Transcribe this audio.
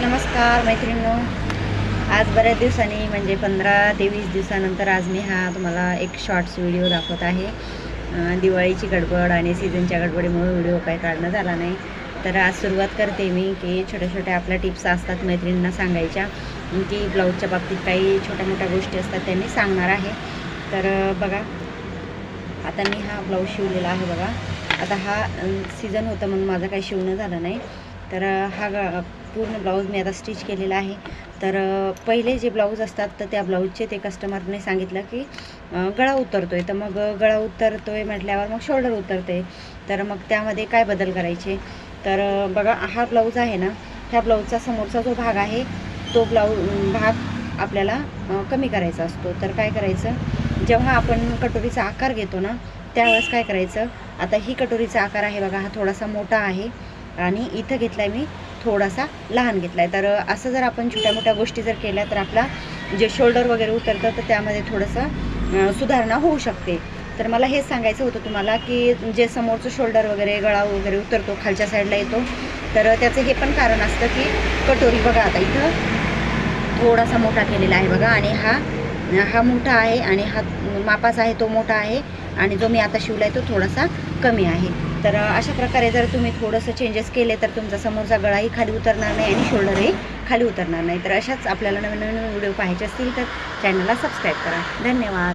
नमस्कार मैत्रिणींनो, आज बऱ्याच दिवसांनी म्हणजे 15 ते 20 दिवसानंतर आज मी तुम्हाला एक शॉर्ट्स व्हिडिओ दाखवत आहे। दिवाळीची गडबड आणि सीझनच्या गडबडीमुळे व्हिडिओ काही काढणं झाला नाही। तर आज सुरुवात करते मी की छोट्या छोट्या आपल्या टिप्स असतात मैत्रिणींना सांगायच्या, की ब्लाऊजच्या बाबतीत काही छोट्या मोठ्या गोष्टी असतात त्या मी सांगणार आहे। तर बघा, आता मी हा ब्लाऊज शिवलेला आहे बघा। आता हा सीझन होता म्हणून माझं काही शिवणं झालं नाही। तर हा पूर्ण ब्लाऊज मी आता स्टिच केलेला आहे। तर पहिले जे ब्लाऊज असतात तर त्या ब्लाऊजचे ते कस्टमरने सांगितलं की गळा उतरतोय, तर मग गळा उतरतोय म्हटल्यावर मग शोल्डर उतरते, तर मग त्यामध्ये काय बदल करायचे। तर बघा, हा ब्लाऊज आहे ना, ह्या ब्लाऊजचा समोरचा जो भाग आहे तो भाग आपल्याला कमी करायचा असतो। तर काय करायचं, जेव्हा आपण कटोरीचा आकार घेतो ना त्यावेळेस काय करायचं, आता ही कटोरीचा आकार आहे बघा, हा थोडासा मोठा आहे आणि इथं घेतलाय मी थोडासा लहान घेतलाय। तर असं जर आपण छोट्या मोठ्या गोष्टी जर केल्या तर आपला जे शोल्डर वगैरे उतरतं तर त्यामध्ये थोडंसं सुधारणा होऊ शकते। तर मला हेच सांगायचं होतं तुम्हाला की जे समोरचं शोल्डर वगैरे गळा वगैरे उतरतो खालच्या साईडला येतो, तर त्याचं हे पण कारण असतं की कटोरी बघा आता इथं थोडासा मोठा केलेला आहे बघा, आणि हा मोठा आहे आणि हा मापाचा आहे तो मोठा आहे, आणि जो मी आता शिवला आहे तो थोडासा कमी आहे। तर अशा प्रकारे जर तुम्ही थोडंसं चेंजेस केले तर तुमचा समोरचा गळाही खाली उतरणार नाही आणि शोल्डरही खाली उतरणार नाही। तर अशाच आपल्याला नवीन नवीन व्हिडिओ पाहायचे असतील तर चॅनलला सबस्क्राईब करा। धन्यवाद।